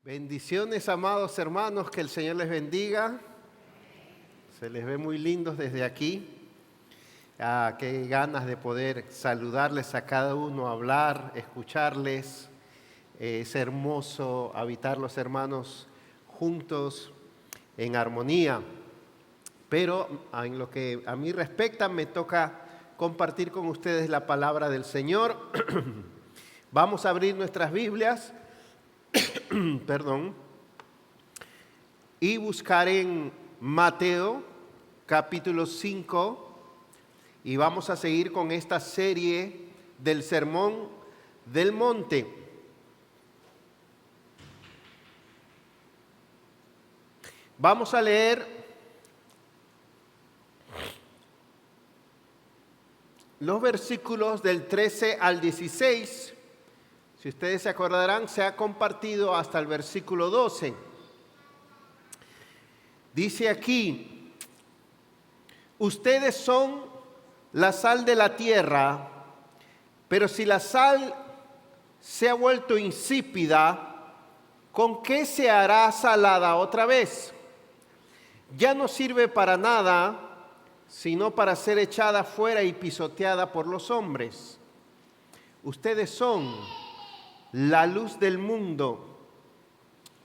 Bendiciones, amados hermanos, que el Señor les bendiga. Se les ve muy lindos desde aquí. Qué ganas de poder saludarles a cada uno, hablar, escucharles. Es hermoso habitar los hermanos juntos en armonía. Pero en lo que a mí respecta, me toca compartir con ustedes la palabra del Señor. Vamos a abrir nuestras Biblias. Y buscar en Mateo capítulo 5 y vamos a seguir con esta serie del Sermón del Monte. Vamos a leer los versículos del 13 al 16. Si ustedes se acordarán, se ha compartido hasta el versículo 12. Dice aquí: ustedes son la sal de la tierra, pero si la sal se ha vuelto insípida, ¿con qué se hará salada otra vez? Ya no sirve para nada, sino para ser echada fuera y pisoteada por los hombres. Ustedes son la luz del mundo.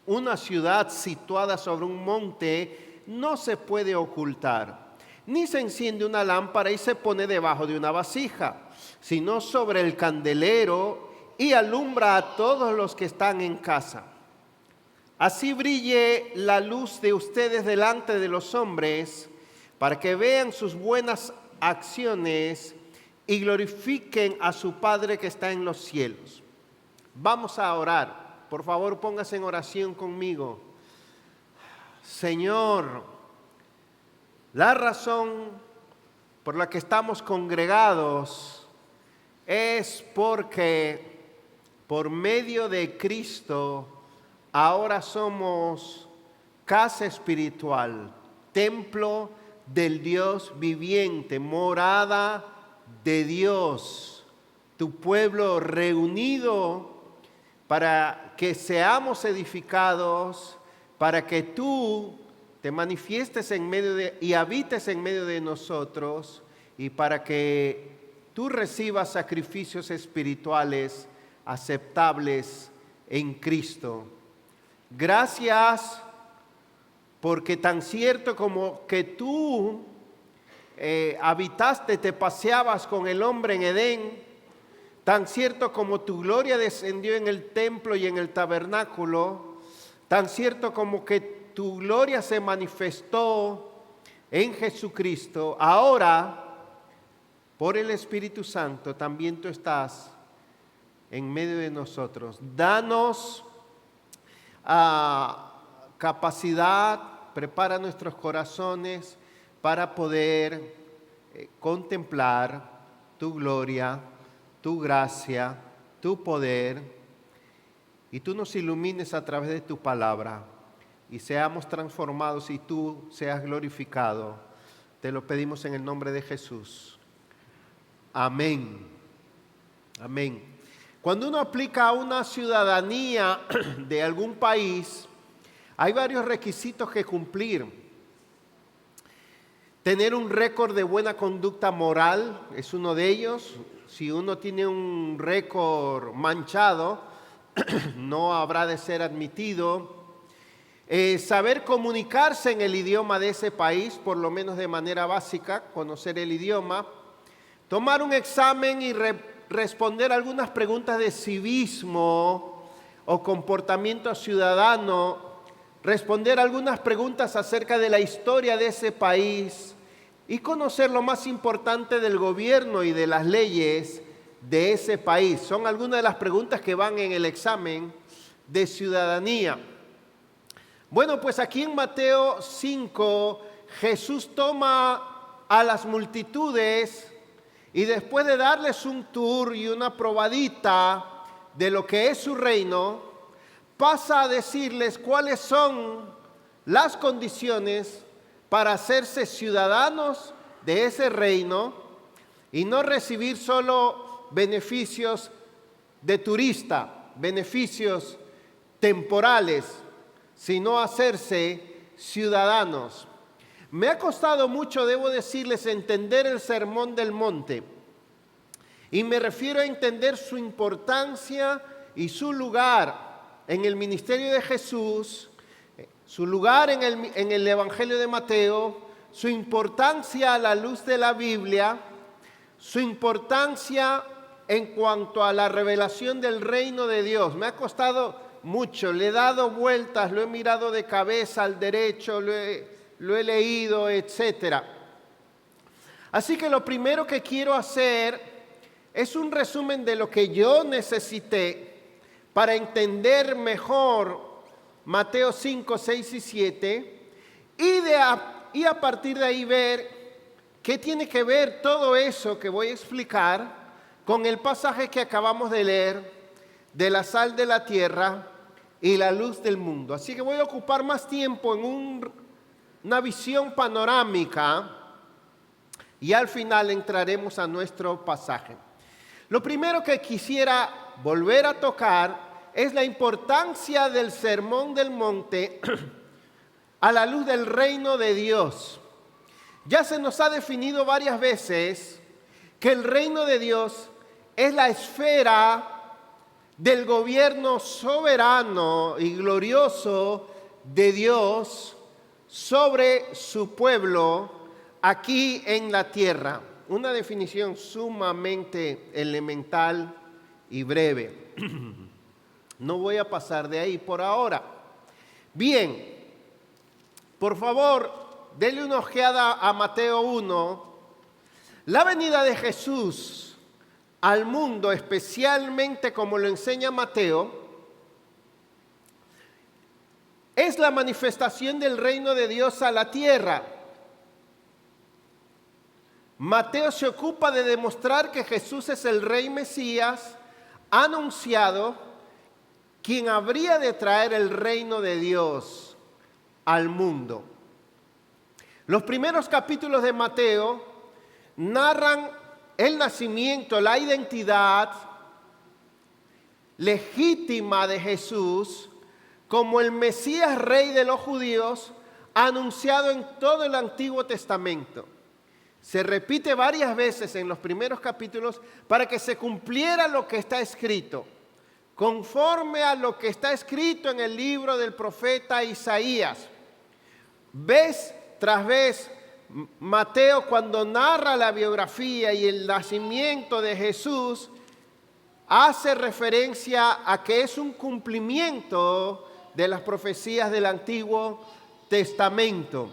Una ciudad situada sobre un monte no se puede ocultar, ni se enciende una lámpara y se pone debajo de una vasija, sino sobre el candelero y alumbra a todos los que están en casa. Así brille la luz de ustedes delante de los hombres, para que vean sus buenas acciones y glorifiquen a su Padre que está en los cielos. Vamos a orar. Por favor, póngase en oración conmigo. Señor, la razón por la que estamos congregados es porque por medio de Cristo ahora somos casa espiritual, templo del Dios viviente, morada de Dios, tu pueblo reunido para que seamos edificados, para que tú te manifiestes en medio y habites en medio de nosotros, y para que tú recibas sacrificios espirituales aceptables en Cristo. Gracias, porque tan cierto como que tú habitaste, te paseabas con el hombre en Edén, tan cierto como tu gloria descendió en el templo y en el tabernáculo, tan cierto como que tu gloria se manifestó en Jesucristo, ahora por el Espíritu Santo también tú estás en medio de nosotros. Danos capacidad, prepara nuestros corazones para poder contemplar tu gloria, tu gracia, tu poder, y tú nos ilumines a través de tu palabra y seamos transformados y tú seas glorificado. Te lo pedimos en el nombre de Jesús. Amén. Amén. Cuando uno aplica una ciudadanía de algún país, hay varios requisitos que cumplir. Tener un récord de buena conducta moral es uno de ellos. Si uno tiene un récord manchado, no habrá de ser admitido. Saber comunicarse en el idioma de ese país, por lo menos de manera básica, conocer el idioma. Tomar un examen y responder algunas preguntas de civismo o comportamiento ciudadano. Responder algunas preguntas acerca de la historia de ese país y conocer lo más importante del gobierno y de las leyes de ese país. Son algunas de las preguntas que van en el examen de ciudadanía. Bueno, pues aquí en Mateo 5, Jesús toma a las multitudes y después de darles un tour y una probadita de lo que es su reino, pasa a decirles cuáles son las condiciones para hacerse ciudadanos de ese reino y no recibir solo beneficios de turista, beneficios temporales, sino hacerse ciudadanos. Me ha costado mucho, debo decirles, entender el Sermón del Monte. Y me refiero a entender su importancia y su lugar en el ministerio de Jesús, su lugar en el Evangelio de Mateo, su importancia a la luz de la Biblia, su importancia en cuanto a la revelación del reino de Dios. Me ha costado mucho, le he dado vueltas, lo he mirado de cabeza al derecho, lo he leído, etc. Así que lo primero que quiero hacer es un resumen de lo que yo necesité para entender mejor Mateo 5, 6 y 7 y a partir de ahí ver qué tiene que ver todo eso que voy a explicar con el pasaje que acabamos de leer de la sal de la tierra y la luz del mundo. Así que voy a ocupar más tiempo en una visión panorámica y al final entraremos a nuestro pasaje. Lo primero que quisiera volver a tocar es la importancia del Sermón del Monte a la luz del reino de Dios. Ya se nos ha definido varias veces que el reino de Dios es la esfera del gobierno soberano y glorioso de Dios sobre su pueblo aquí en la tierra. Una definición sumamente elemental y breve. No voy a pasar de ahí por ahora. Bien, por favor, denle una ojeada a Mateo 1. La venida de Jesús al mundo, especialmente como lo enseña Mateo, es la manifestación del reino de Dios a la tierra. Mateo se ocupa de demostrar que Jesús es el Rey Mesías, anunciado, quien habría de traer el reino de Dios al mundo. Los primeros capítulos de Mateo narran el nacimiento, la identidad legítima de Jesús como el Mesías Rey de los judíos, anunciado en todo el Antiguo Testamento. Se repite varias veces en los primeros capítulos para que se cumpliera lo que está escrito, conforme a lo que está escrito en el libro del profeta Isaías. Vez tras vez, Mateo, cuando narra la biografía y el nacimiento de Jesús, hace referencia a que es un cumplimiento de las profecías del Antiguo Testamento.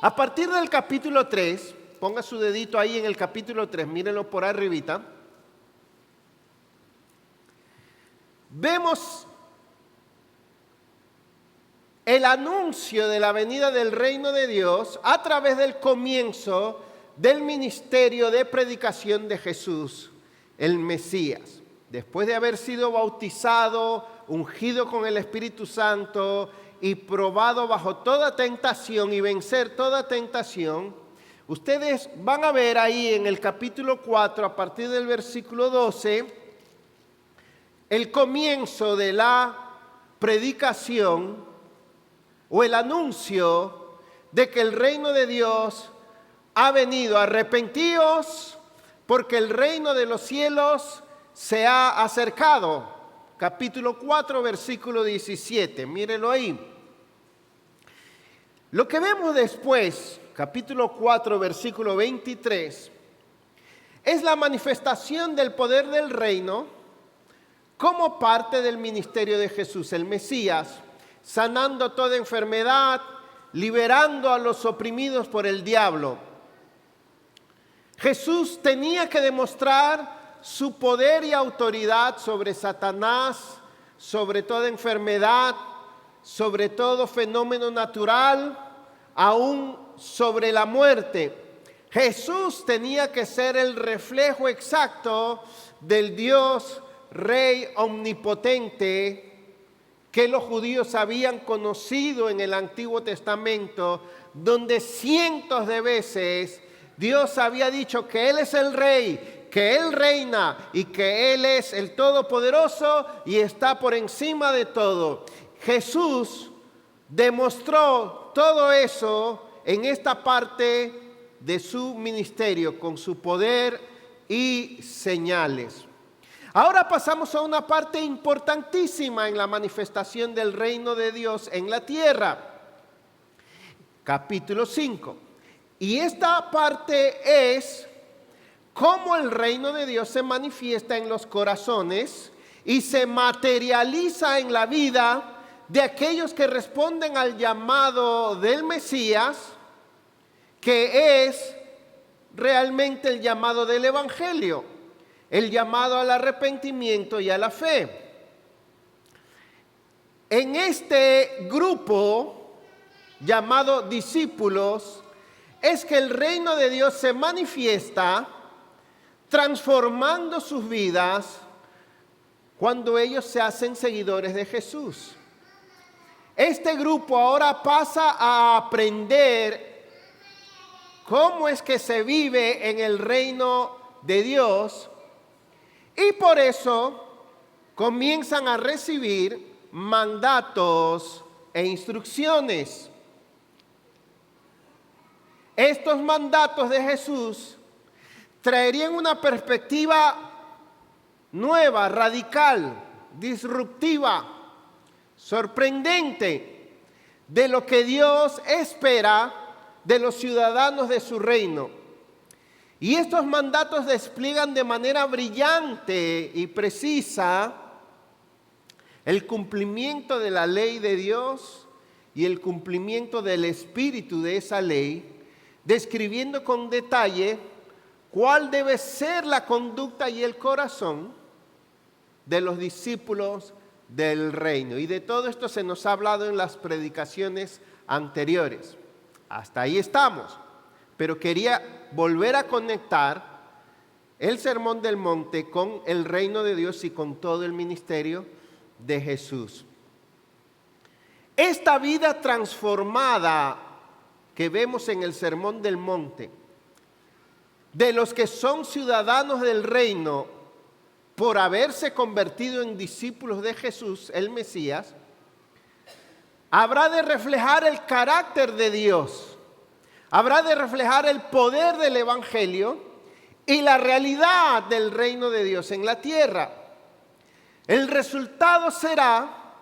A partir del capítulo 3, ponga su dedito ahí en el capítulo 3, mírenlo por arribita, vemos el anuncio de la venida del reino de Dios a través del comienzo del ministerio de predicación de Jesús, el Mesías. Después de haber sido bautizado, ungido con el Espíritu Santo y probado bajo toda tentación y vencer toda tentación, ustedes van a ver ahí en el capítulo 4, a partir del versículo 12, el comienzo de la predicación o el anuncio de que el reino de Dios ha venido. Arrepentíos porque el reino de los cielos se ha acercado. Capítulo 4, versículo 17, mírenlo ahí. Lo que vemos después, capítulo 4, versículo 23, es la manifestación del poder del reino como parte del ministerio de Jesús, el Mesías, sanando toda enfermedad, liberando a los oprimidos por el diablo. Jesús tenía que demostrar su poder y autoridad sobre Satanás, sobre toda enfermedad, sobre todo fenómeno natural, aún sobre la muerte. Jesús tenía que ser el reflejo exacto del Dios Rey omnipotente que los judíos habían conocido en el Antiguo Testamento, donde cientos de veces Dios había dicho que Él es el Rey, que Él reina y que Él es el Todopoderoso y está por encima de todo. Jesús demostró todo eso en esta parte de su ministerio con su poder y señales. Ahora pasamos a una parte importantísima en la manifestación del reino de Dios en la tierra. Capítulo 5. Y esta parte es cómo el reino de Dios se manifiesta en los corazones y se materializa en la vida de aquellos que responden al llamado del Mesías, que es realmente el llamado del Evangelio, el llamado al arrepentimiento y a la fe. En este grupo llamado discípulos es que el reino de Dios se manifiesta transformando sus vidas cuando ellos se hacen seguidores de Jesús. Este grupo ahora pasa a aprender cómo es que se vive en el reino de Dios y por eso comienzan a recibir mandatos e instrucciones. Estos mandatos de Jesús traerían una perspectiva nueva, radical, disruptiva, sorprendente de lo que Dios espera de los ciudadanos de su reino. Y estos mandatos despliegan de manera brillante y precisa el cumplimiento de la ley de Dios y el cumplimiento del espíritu de esa ley, describiendo con detalle cuál debe ser la conducta y el corazón de los discípulos del reino. Y de todo esto se nos ha hablado en las predicaciones anteriores. Hasta ahí estamos. Pero quería volver a conectar el Sermón del Monte con el reino de Dios y con todo el ministerio de Jesús. Esta vida transformada que vemos en el Sermón del Monte, de los que son ciudadanos del reino por haberse convertido en discípulos de Jesús, el Mesías, habrá de reflejar el carácter de Dios. Habrá de reflejar el poder del Evangelio y la realidad del reino de Dios en la tierra. El resultado será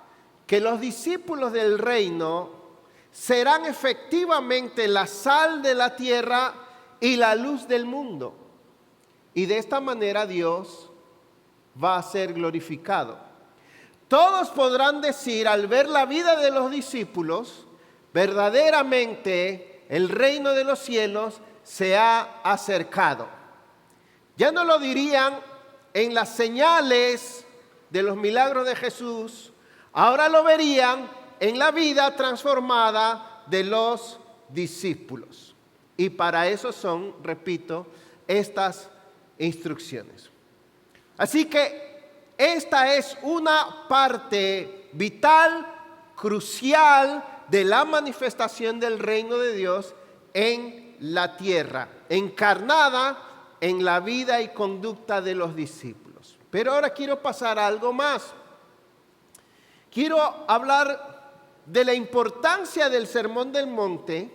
que los discípulos del reino serán efectivamente la sal de la tierra y la luz del mundo. Y de esta manera Dios va a ser glorificado. Todos podrán decir al ver la vida de los discípulos, verdaderamente el reino de los cielos se ha acercado. Ya no lo dirían en las señales de los milagros de Jesús, ahora lo verían en la vida transformada de los discípulos. Y para eso son, repito, estas instrucciones. Así que esta es una parte vital, crucial, de la manifestación del reino de Dios en la tierra, encarnada en la vida y conducta de los discípulos. Pero ahora quiero pasar a algo más. Quiero hablar de la importancia del Sermón del Monte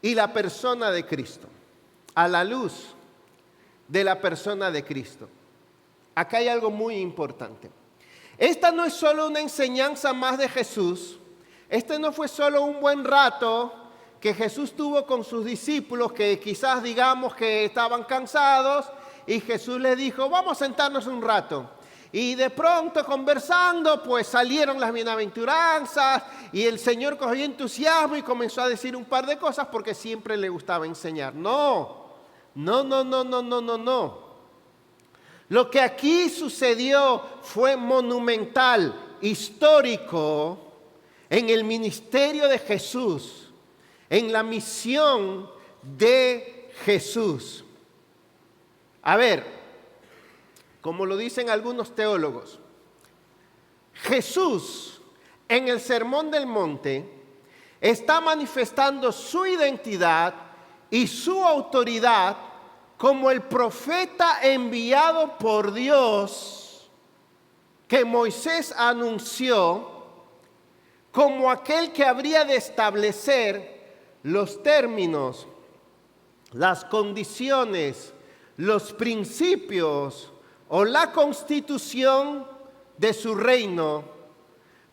y la persona de Cristo, a la luz de la persona de Cristo. Acá hay algo muy importante. Esta no es solo una enseñanza más de Jesús. Este no fue solo un buen rato que Jesús tuvo con sus discípulos, que quizás digamos que estaban cansados, y Jesús les dijo, vamos a sentarnos un rato. Y de pronto conversando, pues salieron las bienaventuranzas, y el Señor cogió entusiasmo y comenzó a decir un par de cosas porque siempre le gustaba enseñar. No. Lo que aquí sucedió fue monumental, histórico, en el ministerio de Jesús, en la misión de Jesús. A ver, como lo dicen algunos teólogos, Jesús en el Sermón del Monte está manifestando su identidad y su autoridad como el profeta enviado por Dios que Moisés anunció, como aquel que habría de establecer los términos, las condiciones, los principios o la constitución de su reino,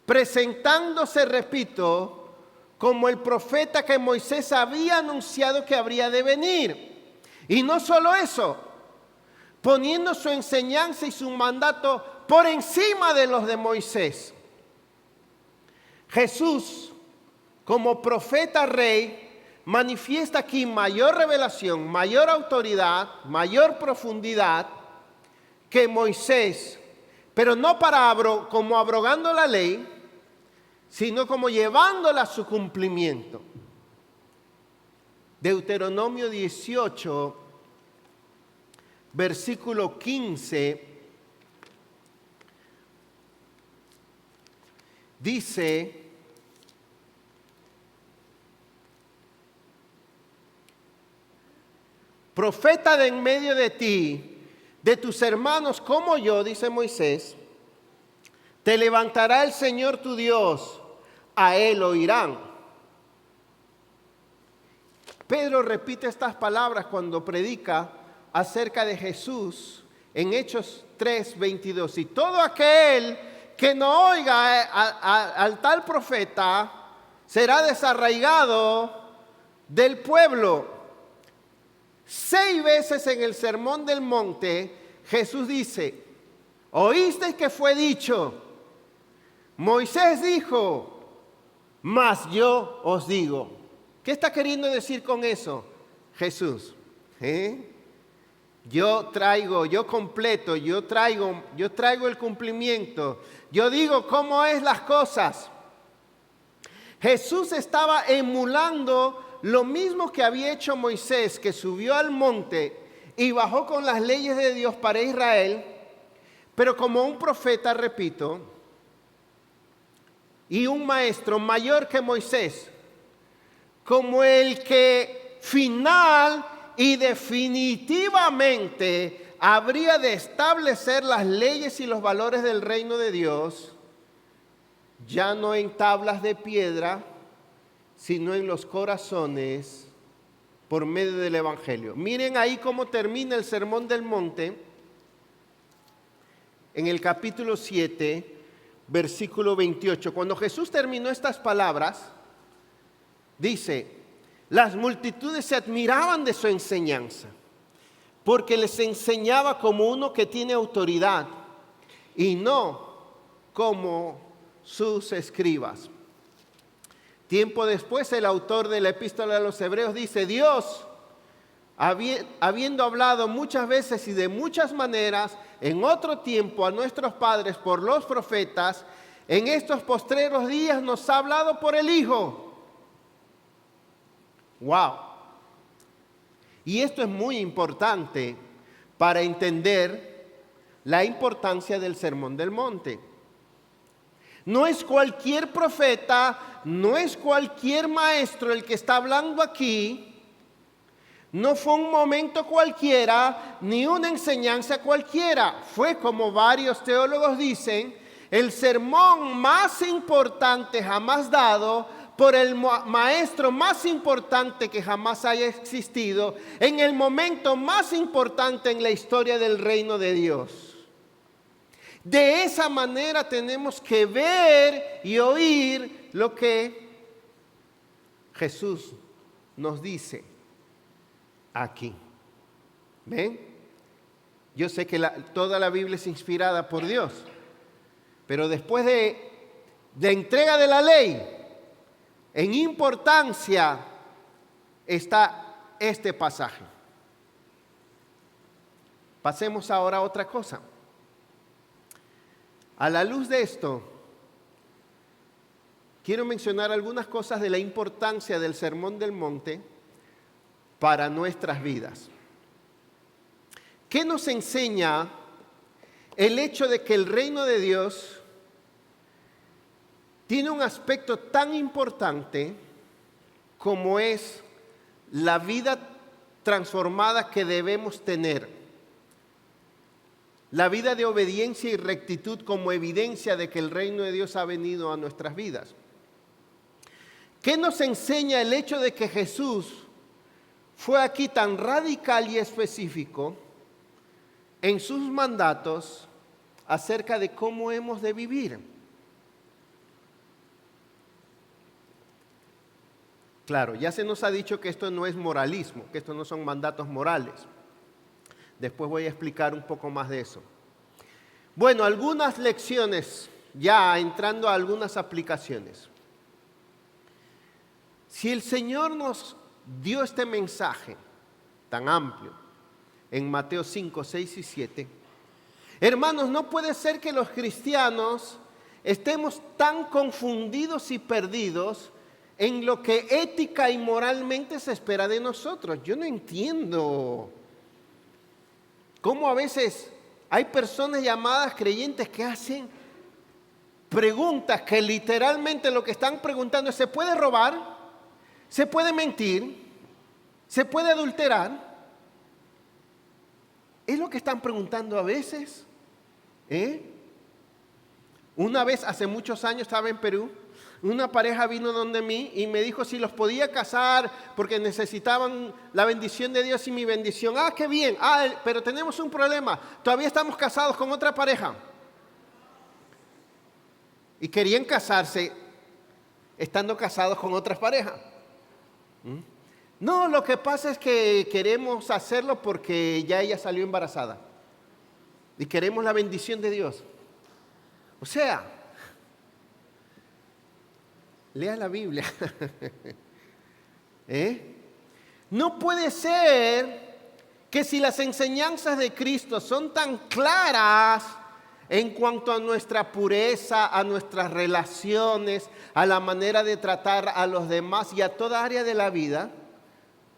presentándose, repito, como el profeta que Moisés había anunciado que habría de venir. Y no solo eso, poniendo su enseñanza y su mandato por encima de los de Moisés. Jesús, como profeta rey, manifiesta aquí mayor revelación, mayor autoridad, mayor profundidad que Moisés, pero no como abrogando la ley, sino como llevándola a su cumplimiento. Deuteronomio 18, versículo 15, dice: profeta de en medio de ti, de tus hermanos como yo, dice Moisés, te levantará el Señor tu Dios, a él oirán. Pedro repite estas palabras cuando predica acerca de Jesús en Hechos 3:22. Y todo aquel que no oiga al tal profeta será desarraigado del pueblo. 6 veces en el Sermón del Monte Jesús dice: oísteis que fue dicho, Moisés dijo, mas yo os digo. ¿Qué está queriendo decir con eso Jesús? Yo completo, yo traigo el cumplimiento. Yo digo cómo es las cosas. Jesús estaba emulando lo mismo que había hecho Moisés, que subió al monte y bajó con las leyes de Dios para Israel, pero como un profeta, repito, y un maestro mayor que Moisés, como el que final y definitivamente habría de establecer las leyes y los valores del reino de Dios, ya no en tablas de piedra, sino en los corazones por medio del Evangelio. Miren ahí cómo termina el Sermón del Monte, en el capítulo 7, versículo 28. Cuando Jesús terminó estas palabras, dice: las multitudes se admiraban de su enseñanza, porque les enseñaba como uno que tiene autoridad y no como sus escribas. Tiempo después, el autor de la Epístola a los Hebreos dice: Dios, habiendo hablado muchas veces y de muchas maneras en otro tiempo a nuestros padres por los profetas, en estos postreros días nos ha hablado por el Hijo. ¡Wow! Y esto es muy importante para entender la importancia del Sermón del Monte. No es cualquier profeta, no es cualquier maestro el que está hablando aquí. No fue un momento cualquiera, ni una enseñanza cualquiera. Fue, como varios teólogos dicen, el sermón más importante jamás dado por el maestro más importante que jamás haya existido, en el momento más importante en la historia del reino de Dios. De esa manera tenemos que ver y oír lo que Jesús nos dice aquí. ¿Ven? Yo sé que toda la Biblia es inspirada por Dios, pero después de entrega de la ley, en importancia está este pasaje. Pasemos ahora a otra cosa. A la luz de esto, quiero mencionar algunas cosas de la importancia del Sermón del Monte para nuestras vidas. ¿Qué nos enseña el hecho de que el reino de Dios tiene un aspecto tan importante como es la vida transformada que debemos tener. La vida de obediencia y rectitud como evidencia de que el reino de Dios ha venido a nuestras vidas. ¿Qué nos enseña el hecho de que Jesús fue aquí tan radical y específico en sus mandatos acerca de cómo hemos de vivir? Claro, ya se nos ha dicho que esto no es moralismo, que esto no son mandatos morales. Después voy a explicar un poco más de eso. Bueno, algunas lecciones, ya entrando a algunas aplicaciones. Si el Señor nos dio este mensaje tan amplio en Mateo 5, 6 y 7, hermanos, no puede ser que los cristianos estemos tan confundidos y perdidos en lo que ética y moralmente se espera de nosotros. Yo no entiendo cómo a veces hay personas llamadas creyentes que hacen preguntas que literalmente lo que están preguntando es: ¿se puede robar? ¿Se puede mentir? ¿Se puede adulterar? Es lo que están preguntando a veces. Una vez, hace muchos años, estaba en Perú. Una pareja vino donde mí y me dijo si los podía casar porque necesitaban la bendición de Dios y mi bendición. ¡Ah, qué bien! Pero tenemos un problema. Todavía estamos casados con otra pareja. Y querían casarse estando casados con otras parejas. No, lo que pasa es que queremos hacerlo porque ya ella salió embarazada. Y queremos la bendición de Dios. O sea, lea la Biblia. No puede ser que si las enseñanzas de Cristo son tan claras en cuanto a nuestra pureza, a nuestras relaciones, a la manera de tratar a los demás y a toda área de la vida,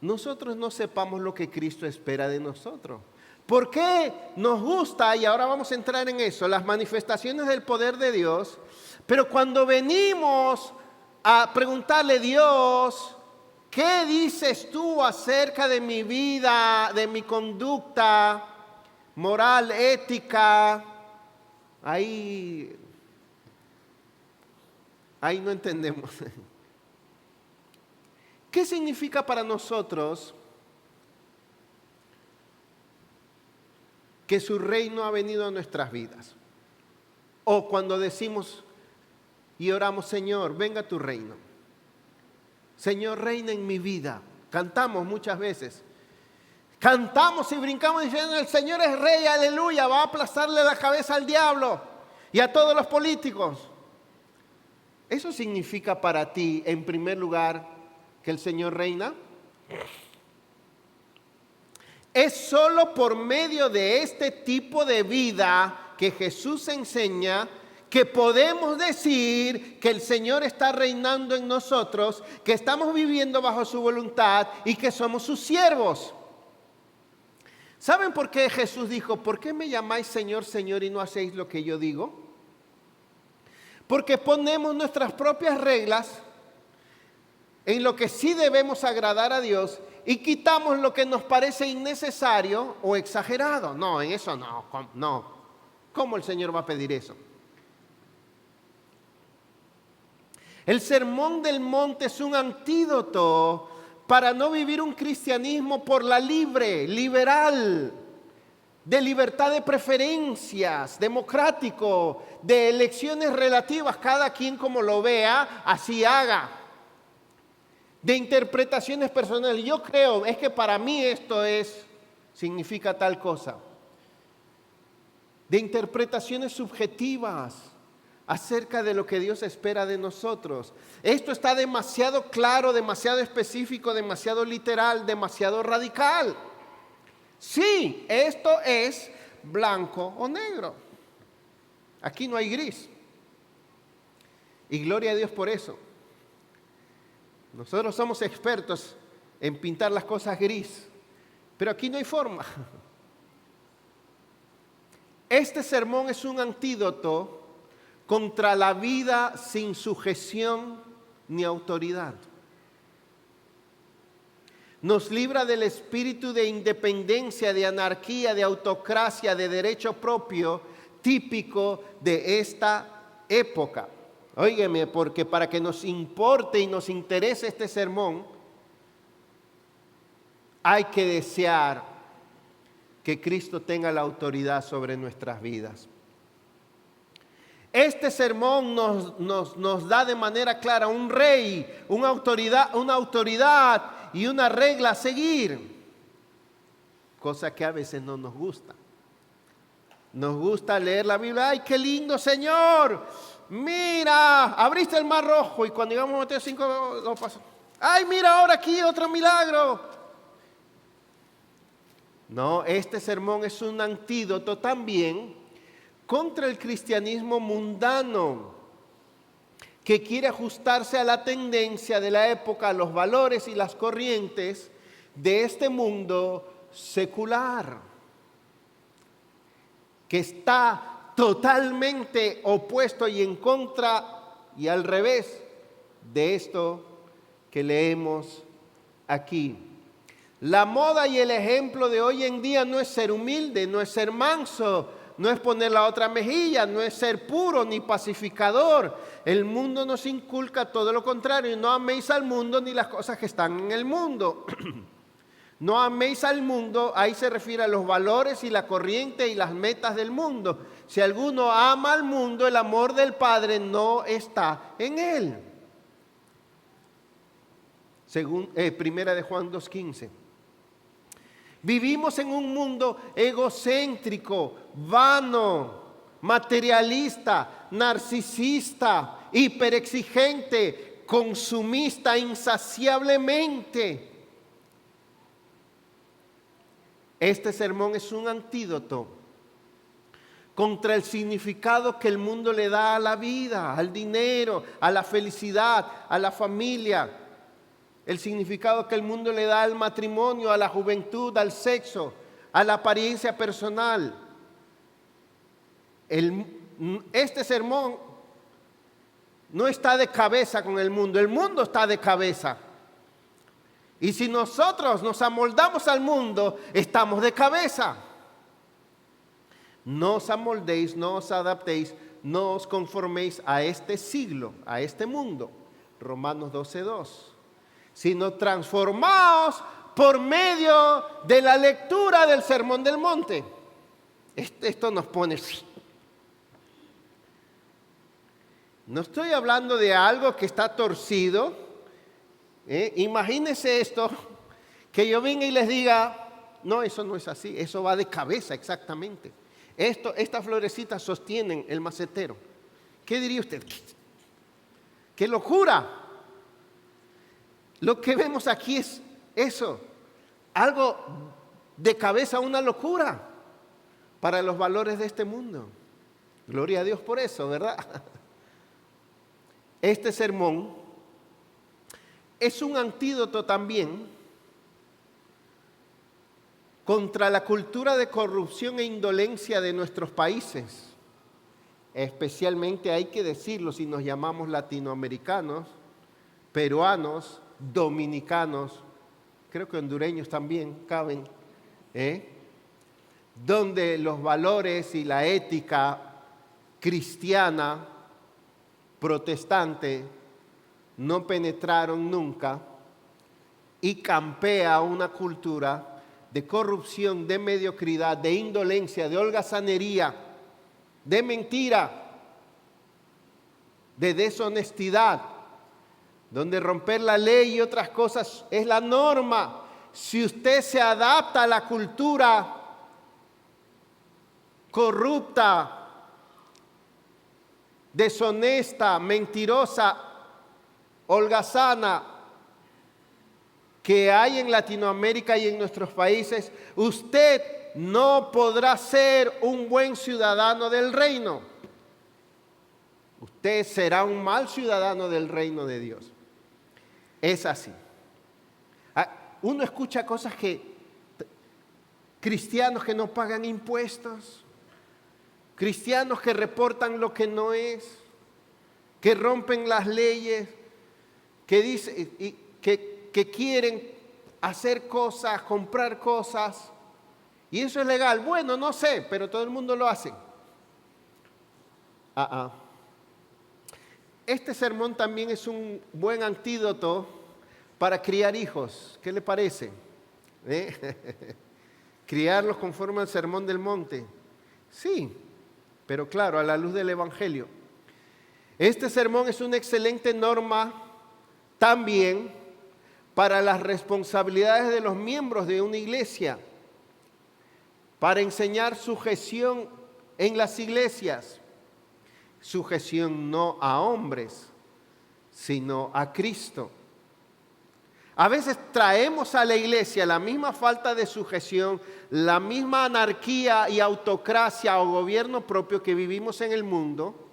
nosotros no sepamos lo que Cristo espera de nosotros. ¿Por qué nos gusta, y ahora vamos a entrar en eso, las manifestaciones del poder de Dios? Pero cuando venimos a preguntarle: Dios, ¿qué dices tú acerca de mi vida, de mi conducta moral, ética? Ahí no entendemos. ¿Qué significa para nosotros que su reino ha venido a nuestras vidas? O cuando decimos y oramos: Señor, venga tu reino. Señor, reina en mi vida. Cantamos muchas veces. Cantamos y brincamos diciendo: el Señor es rey, aleluya, va a aplastarle la cabeza al diablo y a todos los políticos. ¿Eso significa para ti, en primer lugar, que el Señor reina? Es solo por medio de este tipo de vida que Jesús enseña que podemos decir que el Señor está reinando en nosotros, que estamos viviendo bajo su voluntad y que somos sus siervos. ¿Saben por qué Jesús dijo: ¿por qué me llamáis Señor, Señor y no hacéis lo que yo digo? Porque ponemos nuestras propias reglas en lo que sí debemos agradar a Dios y quitamos lo que nos parece innecesario o exagerado. No, en eso no. ¿Cómo el Señor va a pedir eso? El Sermón del Monte es un antídoto para no vivir un cristianismo por la liberal, de libertad de preferencias, democrático, de elecciones relativas, cada quien como lo vea, así haga. De interpretaciones personales. Yo creo, es que para mí esto significa tal cosa. De interpretaciones subjetivas acerca de lo que Dios espera de nosotros. Esto está demasiado claro, demasiado específico, demasiado literal, demasiado radical. Sí, esto es blanco o negro. Aquí no hay gris. Y gloria a Dios por eso. Nosotros somos expertos en pintar las cosas gris, pero aquí no hay forma. Este sermón es un antídoto contra la vida sin sujeción ni autoridad. Nos libra del espíritu de independencia, de anarquía, de autocracia, de derecho propio, típico de esta época. Óigame, porque para que nos importe y nos interese este sermón, hay que desear que Cristo tenga la autoridad sobre nuestras vidas. Este sermón nos da de manera clara un rey, una autoridad y una regla a seguir, cosa que a veces no nos gusta. Nos gusta leer la Biblia. ¡Ay, qué lindo, Señor! Mira, abriste el mar rojo, y cuando llegamos a Mateo 5 lo pasó. ¡Ay, mira ahora aquí otro milagro! No, este sermón es un antídoto también contra el cristianismo mundano, que quiere ajustarse a la tendencia de la época, a los valores y las corrientes de este mundo secular, que está totalmente opuesto y en contra y al revés de esto que leemos aquí. La moda y el ejemplo de hoy en día no es ser humilde, no es ser manso, no es poner la otra mejilla, no es ser puro ni pacificador. El mundo nos inculca todo lo contrario. No améis al mundo ni las cosas que están en el mundo. No améis al mundo, ahí se refiere a los valores y la corriente y las metas del mundo. Si alguno ama al mundo, el amor del Padre no está en él. Según Primera de Juan 2:15. Vivimos en un mundo egocéntrico, vano, materialista, narcisista, hiperexigente, consumista insaciablemente. Este sermón es un antídoto contra el significado que el mundo le da a la vida, al dinero, a la felicidad, a la familia. El significado que el mundo le da al matrimonio, a la juventud, al sexo, a la apariencia personal. Este sermón no está de cabeza con el mundo está de cabeza. Y si nosotros nos amoldamos al mundo, estamos de cabeza. No os amoldéis, no os adaptéis, no os conforméis a este siglo, a este mundo. Romanos 12:2. Sino transformaos por medio de la lectura del Sermón del Monte. Esto nos pone... No estoy hablando de algo que está torcido. Imagínense esto, que yo venga y les diga, no, eso no es así, eso va de cabeza exactamente. Estas florecitas sostienen el macetero. ¿Qué diría usted? ¡Qué locura! Lo que vemos aquí es eso, algo de cabeza, una locura para los valores de este mundo. Gloria a Dios por eso, ¿verdad? Este sermón es un antídoto también contra la cultura de corrupción e indolencia de nuestros países. Especialmente hay que decirlo si nos llamamos latinoamericanos, peruanos, dominicanos, creo que hondureños también caben, donde los valores y la ética cristiana, protestante, no penetraron nunca, y campea una cultura de corrupción, de mediocridad, de indolencia, de holgazanería, de mentira, de deshonestidad, donde romper la ley y otras cosas es la norma. Si usted se adapta a la cultura corrupta, deshonesta, mentirosa, holgazana que hay en Latinoamérica y en nuestros países, usted no podrá ser un buen ciudadano del reino. Usted será un mal ciudadano del reino de Dios. Es así. Uno escucha cosas cristianos que no pagan impuestos, cristianos que reportan lo que no es, que rompen las leyes, que dicen que quieren hacer cosas, comprar cosas. ¿Y eso es legal? Bueno, no sé, pero todo el mundo lo hace. Este sermón también es un buen antídoto para criar hijos. ¿Qué le parece? Criarlos conforme al sermón del monte. Sí, pero claro, a la luz del Evangelio. Este sermón es una excelente norma también para las responsabilidades de los miembros de una iglesia, para enseñar sujeción en las iglesias. Sujeción no a hombres, sino a Cristo. A veces traemos a la iglesia la misma falta de sujeción, la misma anarquía y autocracia o gobierno propio que vivimos en el mundo,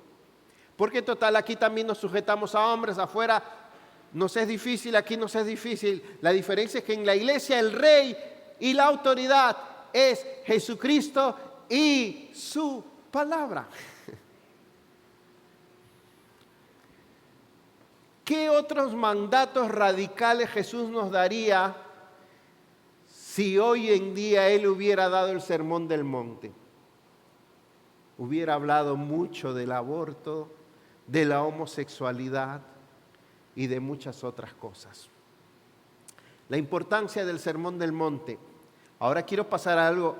porque total aquí también nos sujetamos a hombres, afuera nos es difícil, aquí nos es difícil. La diferencia es que en la iglesia el rey y la autoridad es Jesucristo y su palabra. ¿Qué otros mandatos radicales Jesús nos daría si hoy en día Él hubiera dado el sermón del monte? Hubiera hablado mucho del aborto, de la homosexualidad y de muchas otras cosas. La importancia del sermón del monte. Ahora quiero pasar a algo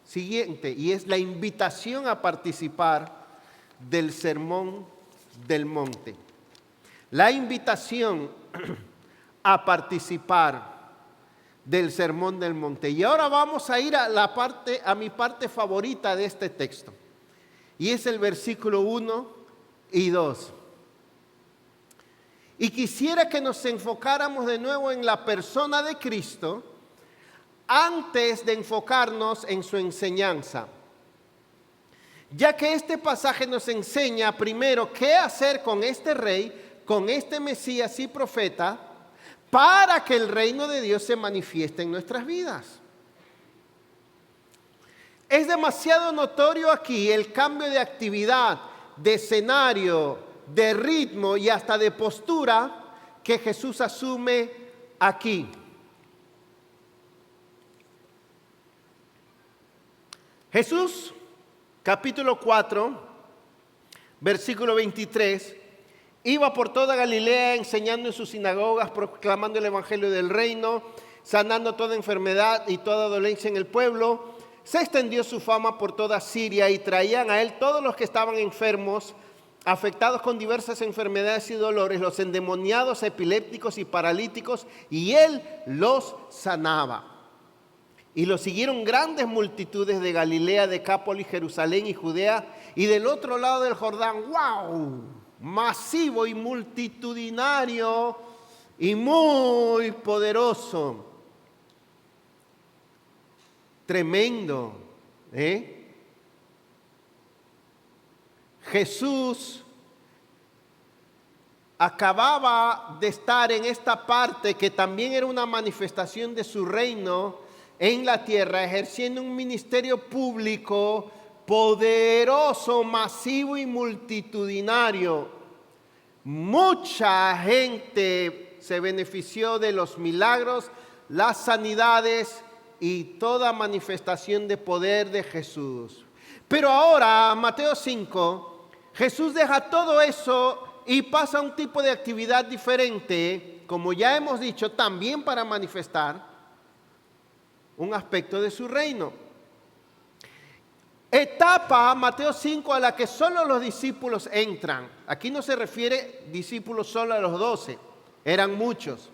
siguiente, y es la invitación a participar del sermón del monte. La invitación a participar del sermón del monte. Y ahora vamos a ir a mi parte favorita de este texto. Y es el versículo 1 y 2. Y quisiera que nos enfocáramos de nuevo en la persona de Cristo antes de enfocarnos en su enseñanza. Ya que este pasaje nos enseña primero qué hacer con este rey, con este Mesías y profeta, para que el reino de Dios se manifieste en nuestras vidas. Es demasiado notorio aquí el cambio de actividad, de escenario, de ritmo y hasta de postura que Jesús asume aquí. Jesús, capítulo 4, versículo 23, iba por toda Galilea enseñando en sus sinagogas, proclamando el evangelio del reino, sanando toda enfermedad y toda dolencia en el pueblo. Se extendió su fama por toda Siria y traían a él todos los que estaban enfermos, afectados con diversas enfermedades y dolores, los endemoniados, epilépticos y paralíticos, y él los sanaba. Y lo siguieron grandes multitudes de Galilea, Decápolis, Jerusalén y Judea, y del otro lado del Jordán. ¡Wow! Masivo y multitudinario y muy poderoso. Tremendo, Jesús acababa de estar en esta parte que también era una manifestación de su reino en la tierra, ejerciendo un ministerio público poderoso, masivo y multitudinario. Mucha gente se benefició de los milagros, las sanidades y toda manifestación de poder de Jesús. Pero ahora, Mateo 5, Jesús deja todo eso y pasa a un tipo de actividad diferente, como ya hemos dicho, también para manifestar un aspecto de su reino. Etapa, Mateo 5, a la que solo los discípulos entran. Aquí no se refiere discípulos solo a los 12, eran muchos.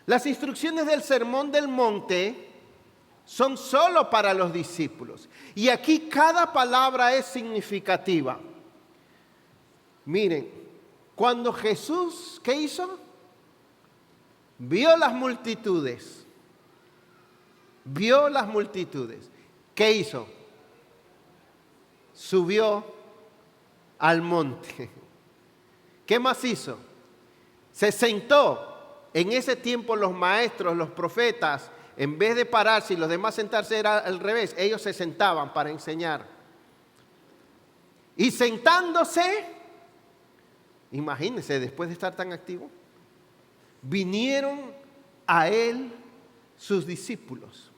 Las instrucciones del Sermón del Monte son solo para los discípulos. Y aquí cada palabra es significativa. Miren, cuando Jesús, ¿qué hizo? Vio las multitudes. Vio las multitudes. ¿Qué hizo? Subió al monte. ¿Qué más hizo? Se sentó. En ese tiempo los maestros, los profetas, en vez de pararse y los demás sentarse era al revés, ellos se sentaban para enseñar. Y sentándose, imagínense, después de estar tan activo, vinieron a él sus discípulos.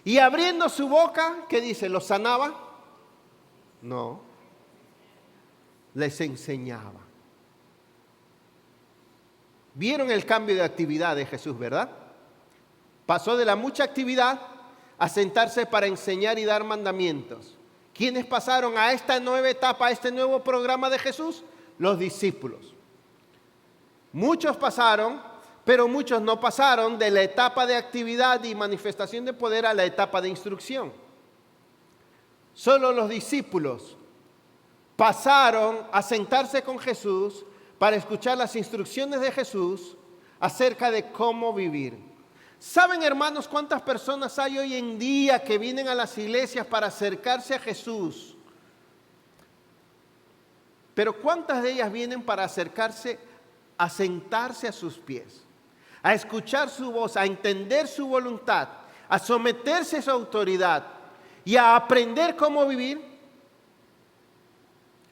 Y abriendo su boca, ¿qué dice? ¿Los sanaba? No, les enseñaba. Vieron el cambio de actividad de Jesús, ¿verdad? Pasó de la mucha actividad a sentarse para enseñar y dar mandamientos. ¿Quiénes pasaron a esta nueva etapa, a este nuevo programa de Jesús? Los discípulos. Muchos pasaron, pero muchos no pasaron de la etapa de actividad y manifestación de poder a la etapa de instrucción. Solo los discípulos pasaron a sentarse con Jesús para escuchar las instrucciones de Jesús acerca de cómo vivir. ¿Saben, hermanos, cuántas personas hay hoy en día que vienen a las iglesias para acercarse a Jesús? Pero ¿cuántas de ellas vienen para acercarse a sentarse a sus pies, a escuchar su voz, a entender su voluntad, a someterse a su autoridad y a aprender cómo vivir?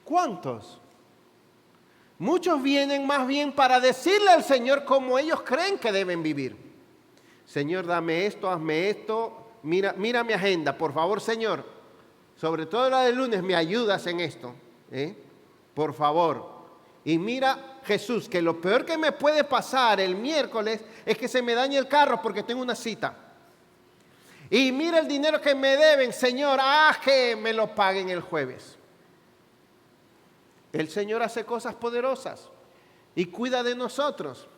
¿Cuántos? Muchos vienen más bien para decirle al Señor cómo ellos creen que deben vivir. Señor, dame esto, hazme esto, mira mi agenda, por favor, Señor. Sobre todo la del lunes, me ayudas en esto, por favor. Y mira, Jesús, que lo peor que me puede pasar el miércoles es que se me dañe el carro porque tengo una cita. Y mira el dinero que me deben, Señor, que me lo paguen el jueves. El Señor hace cosas poderosas y cuida de nosotros.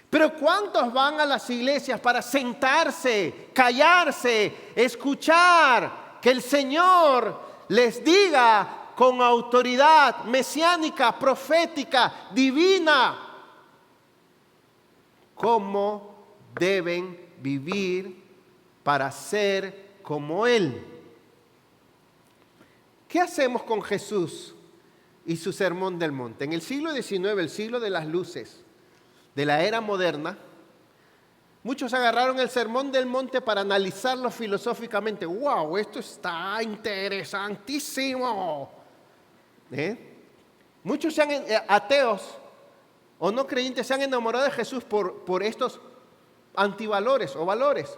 Pero ¿cuántos van a las iglesias para sentarse, callarse, escuchar que el Señor les diga con autoridad mesiánica, profética, divina, cómo deben vivir para ser como Él? ¿Qué hacemos con Jesús y su sermón del monte? En el siglo XIX, el siglo de las luces, de la era moderna, muchos agarraron el sermón del monte para analizarlo filosóficamente. ¡Wow! Esto está interesantísimo. Muchos ateos o no creyentes se han enamorado de Jesús por estos antivalores o valores.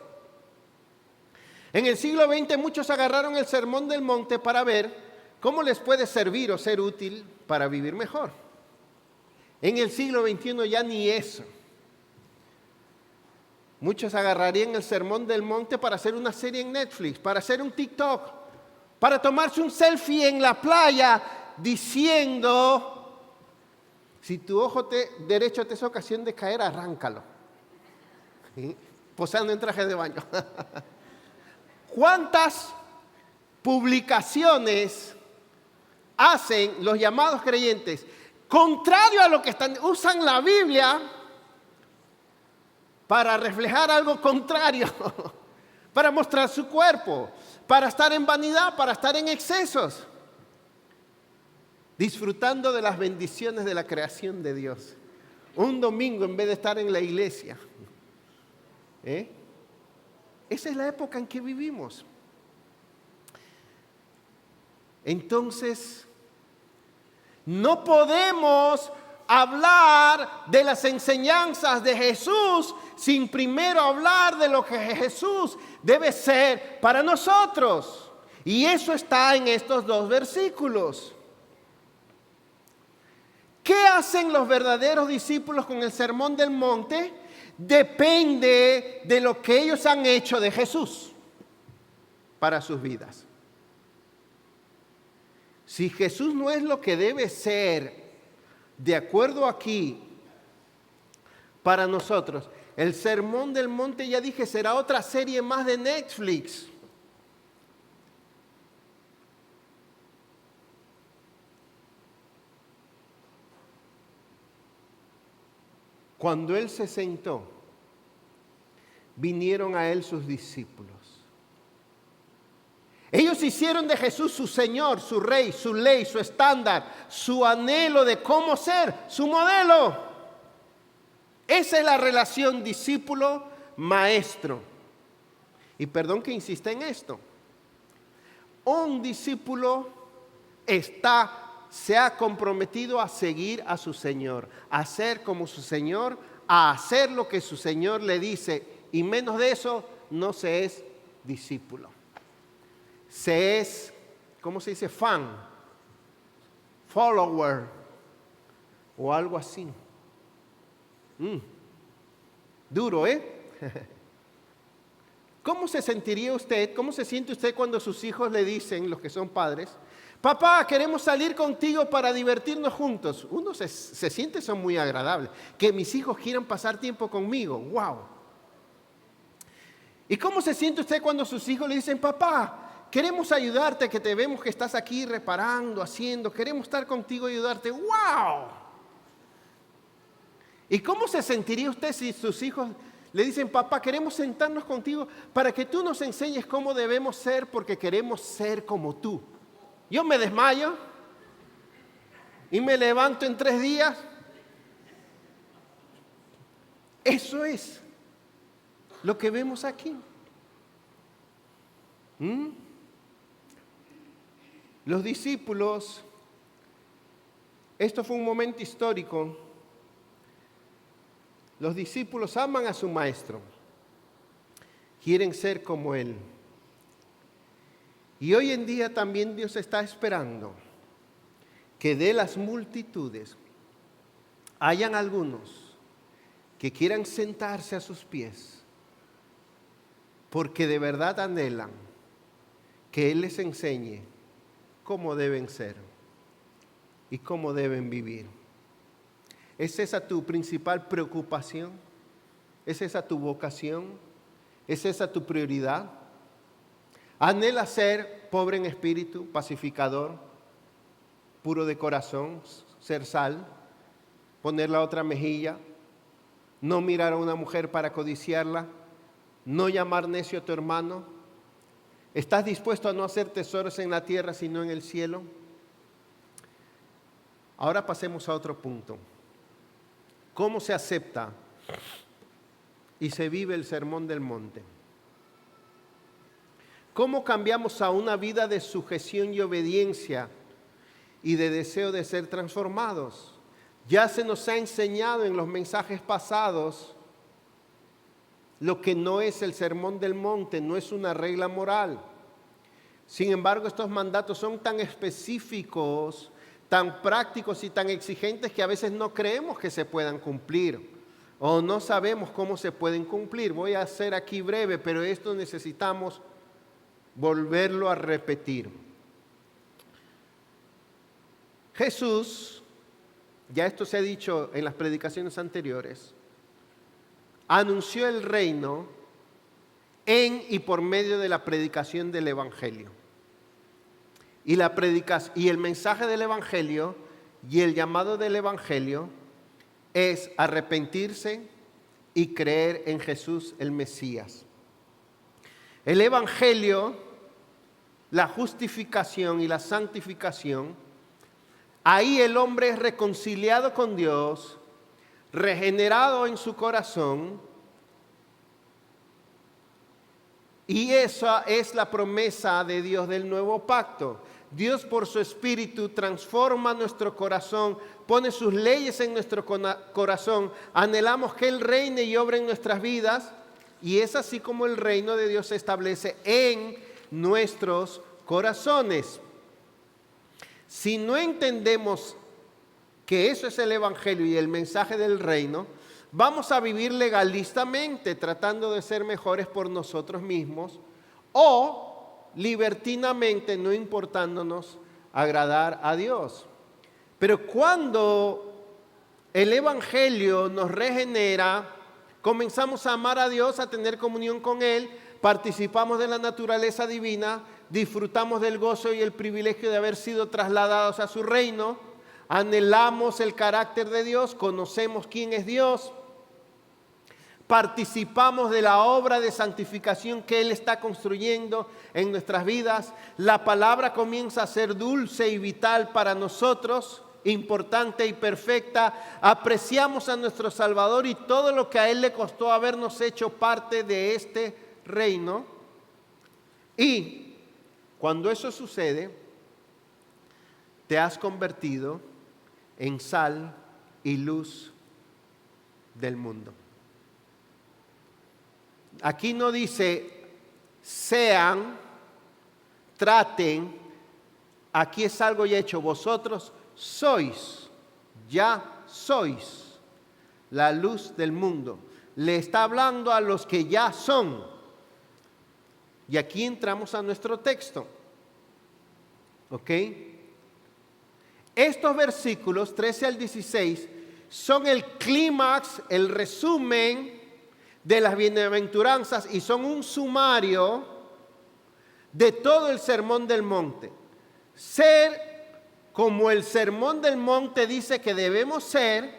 En el siglo XX muchos agarraron el sermón del monte para ver cómo les puede servir o ser útil para vivir mejor. En el siglo XXI ya ni eso. Muchos agarrarían el sermón del monte para hacer una serie en Netflix, para hacer un TikTok, para tomarse un selfie en la playa diciendo: si tu ojo derecho te es ocasión de caer, arráncalo. ¿Sí? Posando en traje de baño. ¿Cuántas publicaciones hacen los llamados creyentes contrario a lo que usan la Biblia para reflejar algo contrario, para mostrar su cuerpo, para estar en vanidad, para estar en excesos, disfrutando de las bendiciones de la creación de Dios? Un domingo en vez de estar en la iglesia. Esa es la época en que vivimos. Entonces, no podemos hablar de las enseñanzas de Jesús sin primero hablar de lo que Jesús debe ser para nosotros. Y eso está en estos dos versículos. ¿Qué hacen los verdaderos discípulos con el sermón del monte? Depende de lo que ellos han hecho de Jesús para sus vidas. Si Jesús no es lo que debe ser, de acuerdo aquí, para nosotros, el sermón del monte, ya dije, será otra serie más de Netflix. Cuando Él se sentó, vinieron a Él sus discípulos. Ellos hicieron de Jesús su Señor, su Rey, su ley, su estándar, su anhelo de cómo ser, su modelo. Esa es la relación discípulo-maestro. Y perdón que insista en esto. Un discípulo se ha comprometido a seguir a su Señor, a ser como su Señor, a hacer lo que su Señor le dice, y menos de eso, no se es discípulo. Se es, ¿cómo se dice? Fan, follower o algo así. Duro, ¿eh? ¿Cómo se sentiría usted, cómo se siente usted cuando sus hijos le dicen, los que son padres, papá, queremos salir contigo para divertirnos juntos? Uno se siente eso muy agradable. Que mis hijos quieran pasar tiempo conmigo. ¡Wow! ¿Y cómo se siente usted cuando sus hijos le dicen, papá, queremos ayudarte, que te vemos que estás aquí reparando, haciendo, queremos estar contigo y ayudarte? ¡Wow! ¿Y cómo se sentiría usted si sus hijos le dicen, papá, queremos sentarnos contigo para que tú nos enseñes cómo debemos ser porque queremos ser como tú? Yo me desmayo y me levanto en 3 días. Eso es lo que vemos aquí. Los discípulos, esto fue un momento histórico. Los discípulos aman a su maestro, quieren ser como él. Y hoy en día también Dios está esperando que de las multitudes hayan algunos que quieran sentarse a sus pies, porque de verdad anhelan que Él les enseñe cómo deben ser y cómo deben vivir. ¿Es esa tu principal preocupación? ¿Es esa tu vocación? ¿Es esa tu prioridad? ¿Anhelas ser pobre en espíritu, pacificador, puro de corazón, ser sal, poner la otra mejilla, no mirar a una mujer para codiciarla, no llamar necio a tu hermano? ¿Estás dispuesto a no hacer tesoros en la tierra sino en el cielo? Ahora pasemos a otro punto. ¿Cómo se acepta y se vive el Sermón del Monte? ¿Cómo cambiamos a una vida de sujeción y obediencia y de deseo de ser transformados? Ya se nos ha enseñado en los mensajes pasados lo que no es el Sermón del Monte, no es una regla moral. Sin embargo, estos mandatos son tan específicos, tan prácticos y tan exigentes que a veces no creemos que se puedan cumplir o no sabemos cómo se pueden cumplir. Voy a ser aquí breve, pero esto necesitamos volverlo a repetir. Jesús, ya esto se ha dicho en las predicaciones anteriores, anunció el reino en y por medio de la predicación del Evangelio. Y el mensaje del Evangelio y el llamado del Evangelio es arrepentirse y creer en Jesús el Mesías. El Evangelio, la justificación y la santificación, ahí el hombre es reconciliado con Dios, regenerado en su corazón, y esa es la promesa de Dios del nuevo pacto. Dios por su Espíritu transforma nuestro corazón, pone sus leyes en nuestro corazón, anhelamos que Él reine y obre en nuestras vidas, y es así como el reino de Dios se establece en nuestros corazones. Si no entendemos que eso es el Evangelio y el mensaje del reino, vamos a vivir legalistamente, tratando de ser mejores por nosotros mismos, o libertinamente, no importándonos agradar a Dios. Pero cuando el Evangelio nos regenera, comenzamos a amar a Dios, a tener comunión con Él, participamos de la naturaleza divina, disfrutamos del gozo y el privilegio de haber sido trasladados a su reino, anhelamos el carácter de Dios, conocemos quién es Dios, participamos de la obra de santificación que Él está construyendo en nuestras vidas. La palabra comienza a ser dulce y vital para nosotros, importante y perfecta. Apreciamos a nuestro Salvador y todo lo que a Él le costó habernos hecho parte de este reino. Y cuando eso sucede, te has convertido en sal y luz del mundo. Aquí no dice sean, traten, aquí es algo ya hecho. Vosotros ya sois la luz del mundo. Le está hablando a los que ya son. Y aquí entramos a nuestro texto. ¿Ok? Estos versículos 13 al 16 son el clímax, el resumen de las bienaventuranzas y son un sumario de todo el Sermón del Monte. Ser como el Sermón del Monte dice que debemos ser,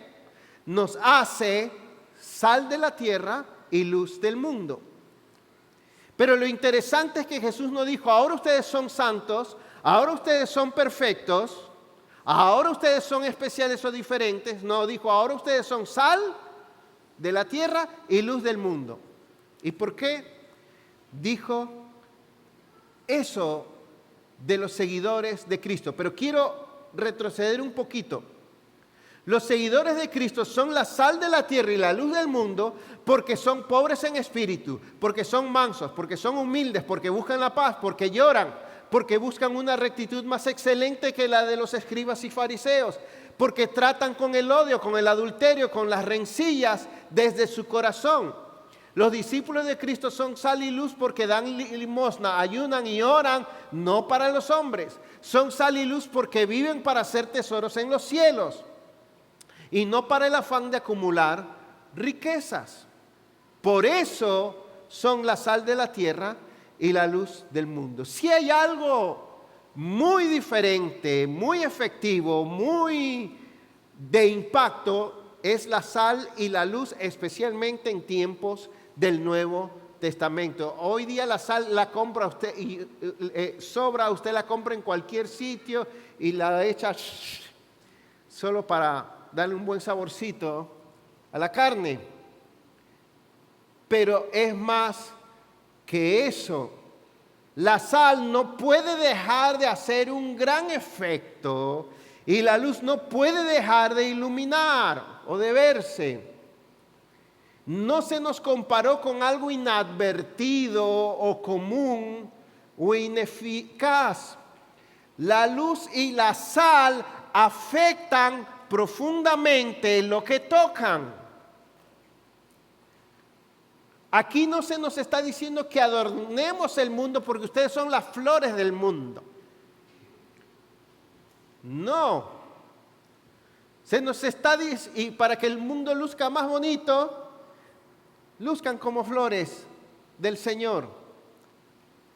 nos hace sal de la tierra y luz del mundo. Pero lo interesante es que Jesús no dijo, ahora ustedes son santos, ahora ustedes son perfectos, ahora ustedes son especiales o diferentes. No, dijo, ahora ustedes son sal de la tierra y luz del mundo. ¿Y por qué dijo eso de los seguidores de Cristo? Pero quiero retroceder un poquito. Los seguidores de Cristo son la sal de la tierra y la luz del mundo porque son pobres en espíritu, porque son mansos, porque son humildes, porque buscan la paz, porque lloran, porque buscan una rectitud más excelente que la de los escribas y fariseos, porque tratan con el odio, con el adulterio, con las rencillas desde su corazón. Los discípulos de Cristo son sal y luz porque dan limosna, ayunan y oran, no para los hombres. Son sal y luz porque viven para hacer tesoros en los cielos y no para el afán de acumular riquezas. Por eso son la sal de la tierra y la luz del mundo. Si hay algo muy diferente, muy efectivo, muy de impacto, es la sal y la luz, especialmente en tiempos del Nuevo Testamento. Hoy día la sal la compra usted y sobra, usted la compra en cualquier sitio y la echa solo para darle un buen saborcito a la carne. Pero es más que eso. La sal no puede dejar de hacer un gran efecto y la luz no puede dejar de iluminar o de verse. No se nos comparó con algo inadvertido o común o ineficaz. La luz y la sal afectan profundamente lo que tocan. Aquí no se nos está diciendo que adornemos el mundo porque ustedes son las flores del mundo. No. Se nos está diciendo, y para que el mundo luzca más bonito, luzcan como flores del Señor.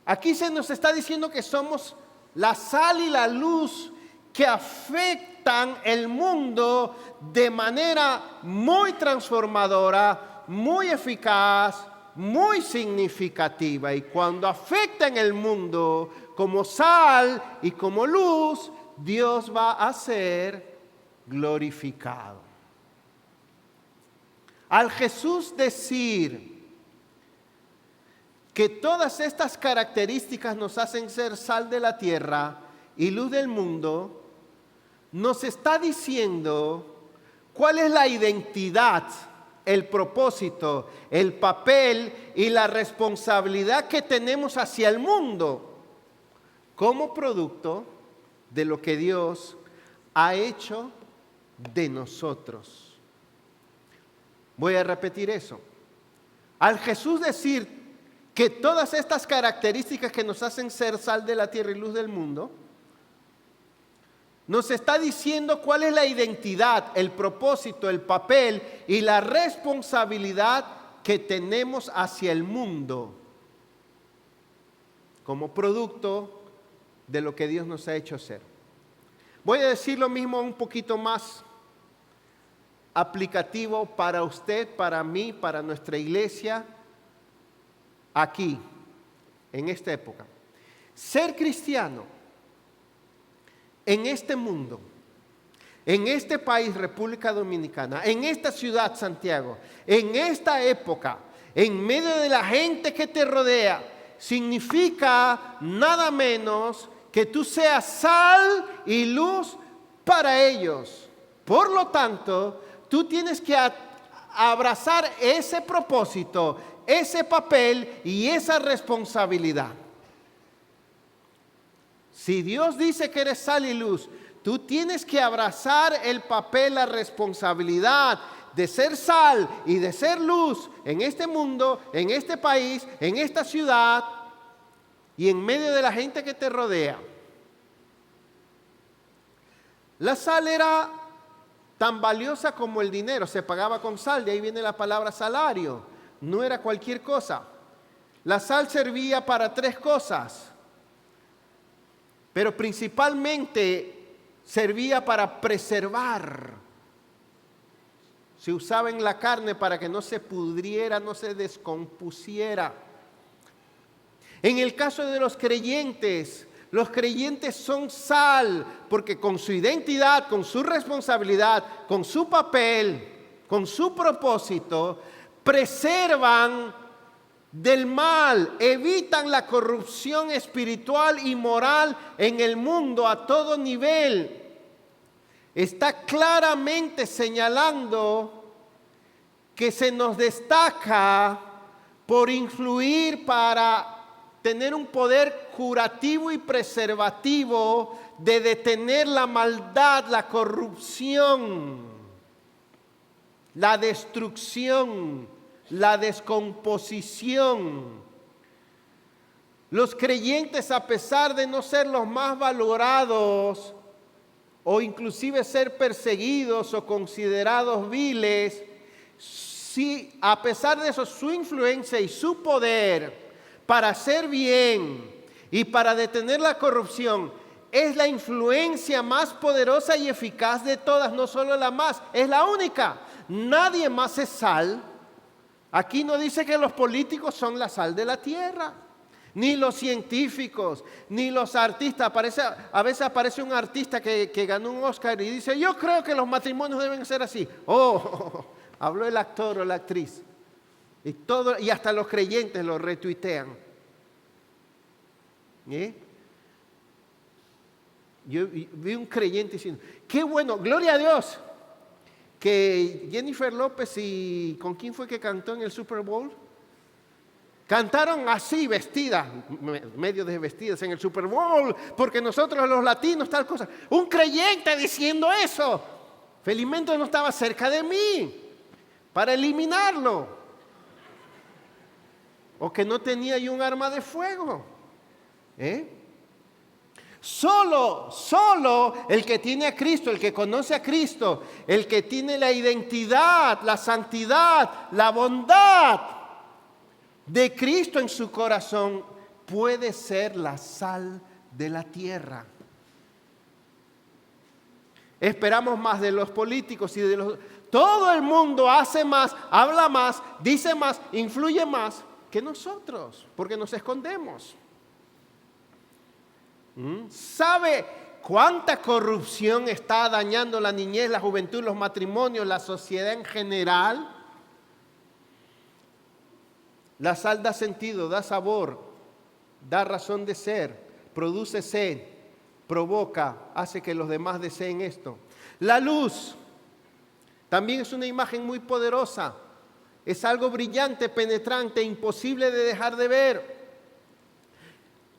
Aquí se nos está diciendo que somos la sal y la luz que afectan el mundo de manera muy transformadora, muy eficaz, muy significativa. Y cuando afectan el mundo como sal y como luz, Dios va a ser glorificado. Al Jesús decir que todas estas características nos hacen ser sal de la tierra y luz del mundo, nos está diciendo cuál es la identidad, el propósito, el papel y la responsabilidad que tenemos hacia el mundo como producto de lo que Dios ha hecho de nosotros. Voy a repetir eso. Al Jesús decir que todas estas características que nos hacen ser sal de la tierra y luz del mundo, nos está diciendo cuál es la identidad, el propósito, el papel y la responsabilidad que tenemos hacia el mundo como producto de lo que Dios nos ha hecho ser. Voy a decir lo mismo un poquito más aplicativo para usted, para mí, para nuestra iglesia, aquí, en esta época. Ser cristiano en este mundo, en este país, República Dominicana, en esta ciudad, Santiago, en esta época, en medio de la gente que te rodea, significa nada menos que tú seas sal y luz para ellos. Por lo tanto, tú tienes que abrazar ese propósito, ese papel y esa responsabilidad. Si Dios dice que eres sal y luz, tú tienes que abrazar el papel, la responsabilidad de ser sal y de ser luz en este mundo, en este país, en esta ciudad y en medio de la gente que te rodea. La sal era tan valiosa como el dinero, se pagaba con sal, de ahí viene la palabra salario, no era cualquier cosa. La sal servía para 3 cosas, pero principalmente servía para preservar. Se usaba en la carne para que no se pudriera, no se descompusiera. En el caso de los creyentes son sal, porque con su identidad, con su responsabilidad, con su papel, con su propósito, preservan del mal, evitan la corrupción espiritual y moral en el mundo a todo nivel. Está claramente señalando que se nos destaca por influir para tener un poder curativo y preservativo de detener la maldad, la corrupción, la destrucción, la descomposición. Los creyentes, a pesar de no ser los más valorados o inclusive ser perseguidos o considerados viles, sí, a pesar de eso, su influencia y su poder para hacer bien y para detener la corrupción es la influencia más poderosa y eficaz de todas, no solo la más, es la única. Nadie más es sal. Aquí no dice que los políticos son la sal de la tierra, ni los científicos, ni los artistas. A veces aparece un artista que ganó un Oscar y dice, yo creo que los matrimonios deben ser así. Habló el actor o la actriz. Y hasta los creyentes lo retuitean. Yo vi un creyente diciendo, qué bueno, gloria a Dios, que Jennifer López y ¿con quién fue que cantó en el Super Bowl? Cantaron así, vestidas, medio desvestidas en el Super Bowl, porque nosotros los latinos, tal cosa. Un creyente diciendo eso. Felizmente no estaba cerca de mí para eliminarlo. O que no tenía yo un arma de fuego. Solo el que tiene a Cristo, el que conoce a Cristo, el que tiene la identidad, la santidad, la bondad de Cristo en su corazón, puede ser la sal de la tierra. Esperamos más de los políticos y de los... Todo el mundo hace más, habla más, dice más, influye más que nosotros, porque nos escondemos. ¿Sabe cuánta corrupción está dañando la niñez, la juventud, los matrimonios, la sociedad en general? La sal da sentido, da sabor, da razón de ser, produce sed, provoca, hace que los demás deseen esto. La luz también es una imagen muy poderosa. Es algo brillante, penetrante, imposible de dejar de ver.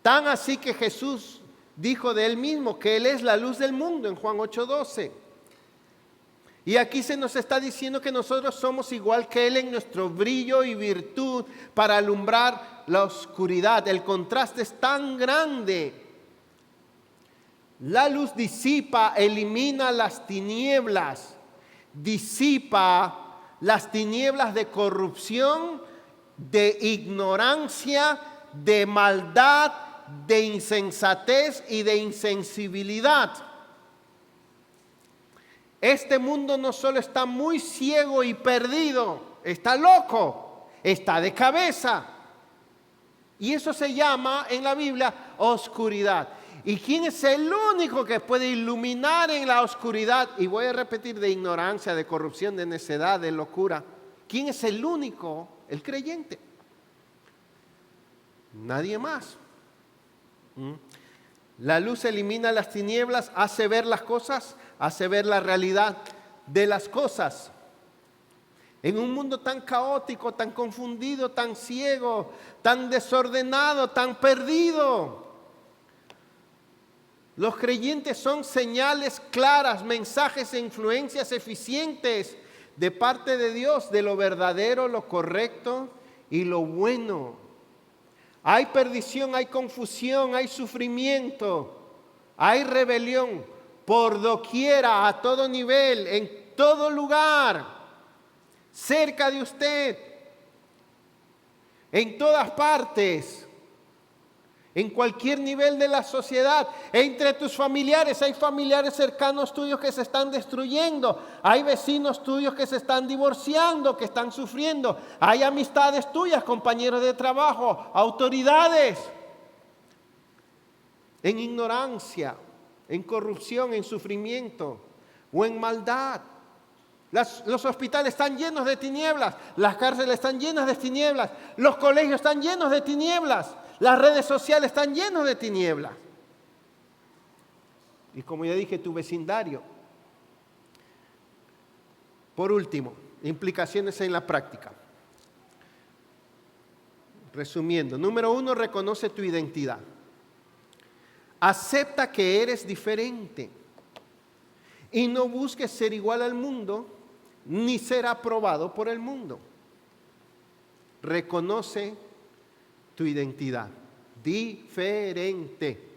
Tan así que Jesús dijo de él mismo que él es la luz del mundo en Juan 8:12. Y aquí se nos está diciendo que nosotros somos igual que él en nuestro brillo y virtud para alumbrar la oscuridad. El contraste es tan grande. La luz disipa, elimina las tinieblas, disipa las tinieblas de corrupción, de ignorancia, de maldad, de insensatez y de insensibilidad. Este mundo no solo está muy ciego y perdido, está loco, está de cabeza. Y eso se llama en la Biblia oscuridad. ¿Y quién es el único que puede iluminar en la oscuridad? Y voy a repetir, de ignorancia, de corrupción, de necedad, de locura. ¿Quién es el único? El creyente. Nadie más. La luz elimina las tinieblas, hace ver las cosas, hace ver la realidad de las cosas. En un mundo tan caótico, tan confundido, tan ciego, tan desordenado, tan perdido. Los creyentes son señales claras, mensajes e influencias eficientes de parte de Dios de lo verdadero, lo correcto y lo bueno. Hay perdición, hay confusión, hay sufrimiento, hay rebelión por doquiera, a todo nivel, en todo lugar, cerca de usted, en todas partes, en cualquier nivel de la sociedad. Entre tus familiares, hay familiares cercanos tuyos que se están destruyendo, hay vecinos tuyos que se están divorciando, que están sufriendo, hay amistades tuyas, compañeros de trabajo, autoridades, en ignorancia, en corrupción, en sufrimiento o en maldad. Los hospitales están llenos de tinieblas, las cárceles están llenas de tinieblas, los colegios están llenos de tinieblas, las redes sociales están llenas de tinieblas. Y como ya dije, tu vecindario. Por último, implicaciones en la práctica. Resumiendo, número 1, reconoce tu identidad. Acepta que eres diferente y no busques ser igual al mundo ni ser aprobado por el mundo. Reconoce tu identidad, diferente.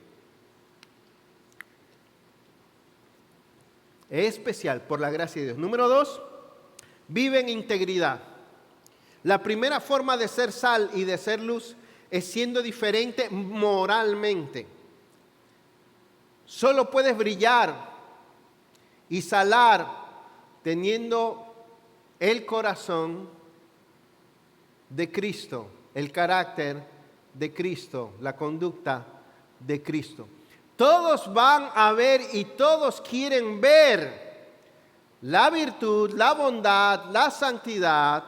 Es especial por la gracia de Dios. Número 2, vive en integridad. La primera forma de ser sal y de ser luz es siendo diferente moralmente. Solo puedes brillar y salar teniendo el corazón de Cristo, el carácter de Cristo, la conducta de Cristo. Todos van a ver y todos quieren ver la virtud, la bondad, la santidad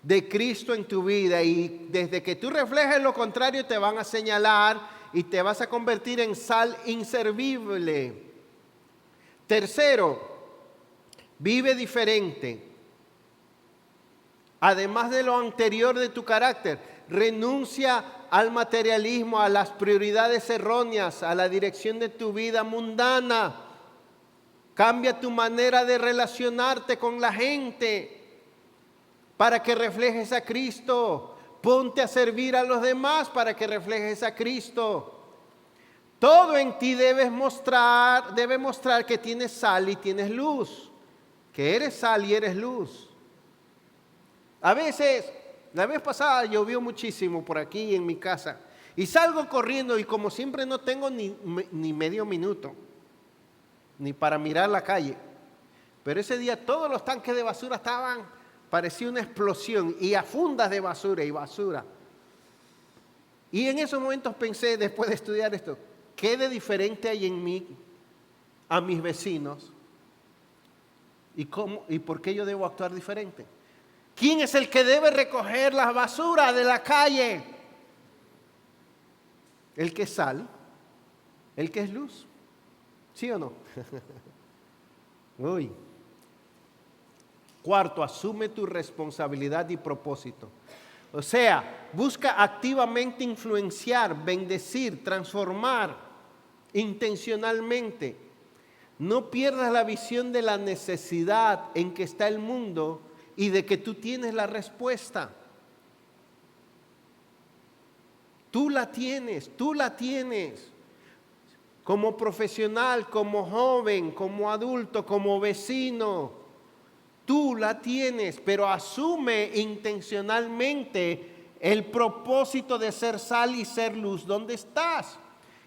de Cristo en tu vida, y desde que tú reflejes lo contrario te van a señalar y te vas a convertir en sal inservible. Tercero, vive diferente. Además de lo anterior de tu carácter, renuncia al materialismo, a las prioridades erróneas, a la dirección de tu vida mundana. Cambia tu manera de relacionarte con la gente para que reflejes a Cristo. Ponte a servir a los demás para que reflejes a Cristo. Todo en ti debe mostrar que tienes sal y tienes luz, que eres sal y eres luz. A veces, la vez pasada llovió muchísimo por aquí en mi casa y salgo corriendo y como siempre no tengo ni medio minuto, ni para mirar la calle. Pero ese día todos los tanques de basura estaban, parecía una explosión, y a fundas de basura y basura. Y en esos momentos pensé, después de estudiar esto, ¿qué de diferente hay en mí a mis vecinos? ¿Y por qué yo debo actuar diferente? ¿Quién es el que debe recoger la basura de la calle? ¿El que es sal? ¿El que es luz? ¿Sí o no? Uy. Cuarto, asume tu responsabilidad y propósito. O sea, busca activamente influenciar, bendecir, transformar intencionalmente. No pierdas la visión de la necesidad en que está el mundo y de que tú tienes la respuesta. Tú la tienes, tú la tienes. Como profesional, como joven, como adulto, como vecino, tú la tienes, pero asume intencionalmente el propósito de ser sal y ser luz. ¿Dónde estás?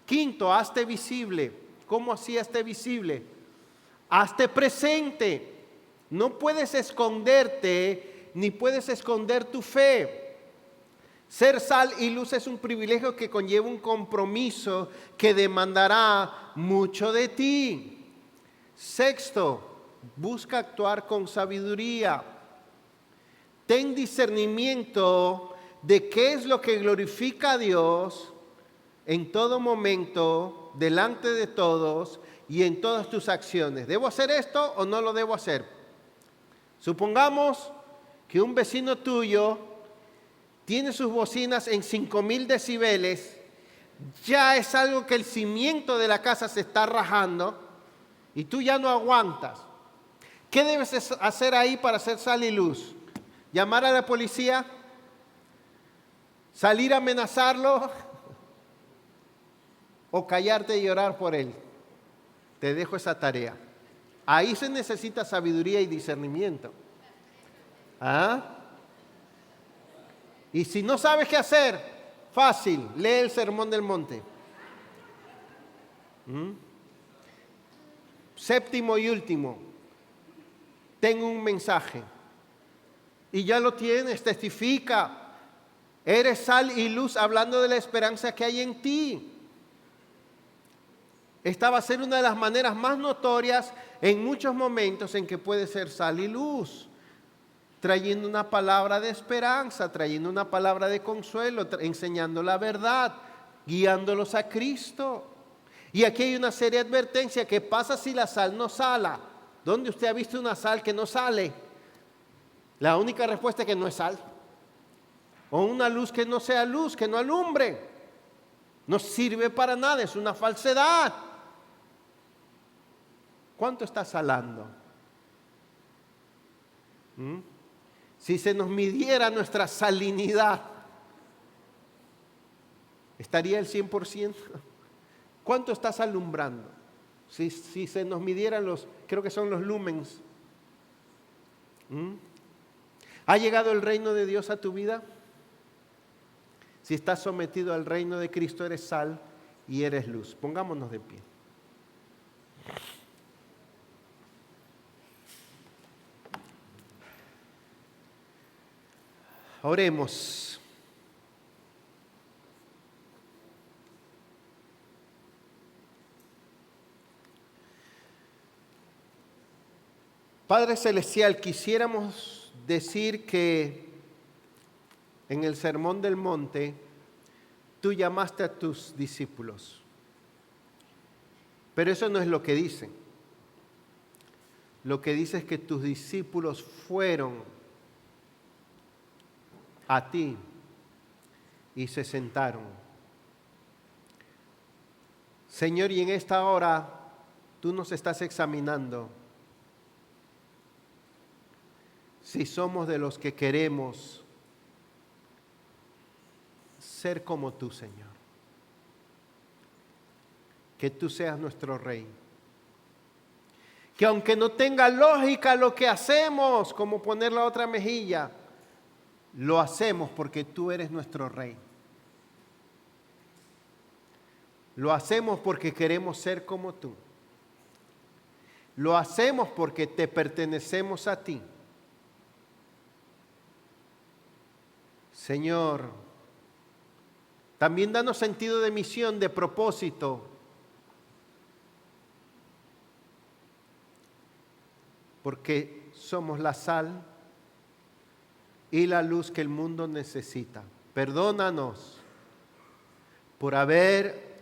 Quinto, hazte visible. ¿Cómo así hazte visible? Hazte presente. No puedes esconderte, ni puedes esconder tu fe. Ser sal y luz es un privilegio que conlleva un compromiso que demandará mucho de ti. Sexto, busca actuar con sabiduría. Ten discernimiento de qué es lo que glorifica a Dios en todo momento, delante de todos y en todas tus acciones. ¿Debo hacer esto o no lo debo hacer? Supongamos que un vecino tuyo tiene sus bocinas en 5,000 decibeles, ya es algo que el cimiento de la casa se está rajando y tú ya no aguantas. ¿Qué debes hacer ahí para hacer sal y luz? ¿Llamar a la policía? ¿Salir a amenazarlo? ¿O callarte y orar por él? Te dejo esa tarea. Ahí se necesita sabiduría y discernimiento. ¿Ah? Y si no sabes qué hacer, fácil, lee el Sermón del Monte. Séptimo y último, tengo un mensaje. Y ya lo tienes, testifica. Eres sal y luz, hablando de la esperanza que hay en ti. Esta va a ser una de las maneras más notorias en muchos momentos en que puede ser sal y luz. Trayendo una palabra de esperanza, trayendo una palabra de consuelo, enseñando la verdad, guiándolos a Cristo. Y aquí hay una seria advertencia: ¿qué pasa si la sal no sala? ¿Dónde usted ha visto una sal que no sale? La única respuesta es que no es sal. O una luz que no sea luz, que no alumbre. No sirve para nada, es una falsedad. ¿Cuánto está salando? Si se nos midiera nuestra salinidad, ¿estaría el 100%? ¿Cuánto estás alumbrando? Si se nos midieran creo que son los lumens. ¿Ha llegado el reino de Dios a tu vida? Si estás sometido al reino de Cristo, eres sal y eres luz. Pongámonos de pie. Oremos. Padre Celestial, quisiéramos decir que en el Sermón del Monte tú llamaste a tus discípulos, pero eso no es lo que dice. Lo que dice es que tus discípulos fueron a ti y se sentaron. Señor, y en esta hora tú nos estás examinando si somos de los que queremos ser como tú, Señor. Que tú seas nuestro Rey. Que aunque no tenga lógica lo que hacemos, como poner la otra mejilla, lo hacemos porque tú eres nuestro Rey. Lo hacemos porque queremos ser como tú. Lo hacemos porque te pertenecemos a ti. Señor, también danos sentido de misión, de propósito. Porque somos la sal y la luz que el mundo necesita. Perdónanos por haber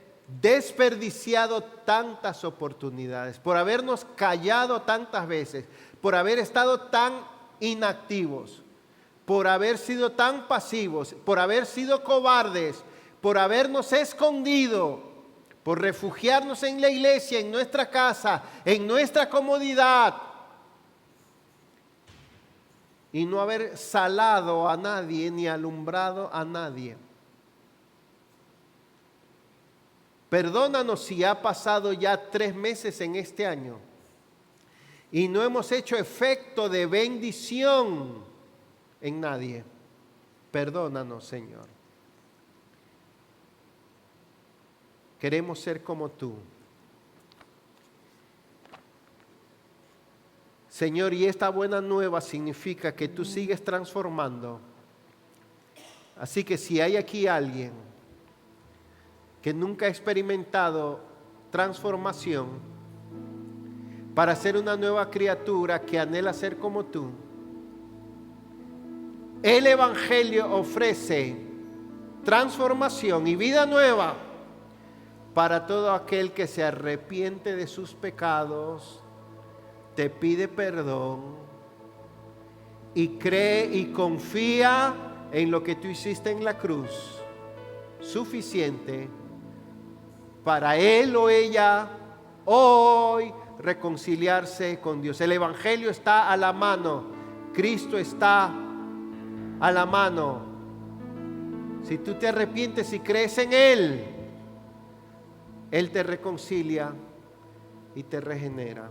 desperdiciado tantas oportunidades, por habernos callado tantas veces, por haber estado tan inactivos, por haber sido tan pasivos, por haber sido cobardes, por habernos escondido, por refugiarnos en la iglesia, en nuestra casa, en nuestra comodidad, y no haber salado a nadie ni alumbrado a nadie. Perdónanos si ha pasado ya 3 meses en este año y no hemos hecho efecto de bendición en nadie. Perdónanos, Señor. Queremos ser como tú. Señor, y esta buena nueva significa que tú sigues transformando. Así que si hay aquí alguien que nunca ha experimentado transformación para ser una nueva criatura que anhela ser como tú, el Evangelio ofrece transformación y vida nueva para todo aquel que se arrepiente de sus pecados, te pide perdón y cree y confía en lo que tú hiciste en la cruz, suficiente para él o ella hoy reconciliarse con Dios. El Evangelio está a la mano, Cristo está a la mano. Si tú te arrepientes y crees en Él, Él te reconcilia y te regenera.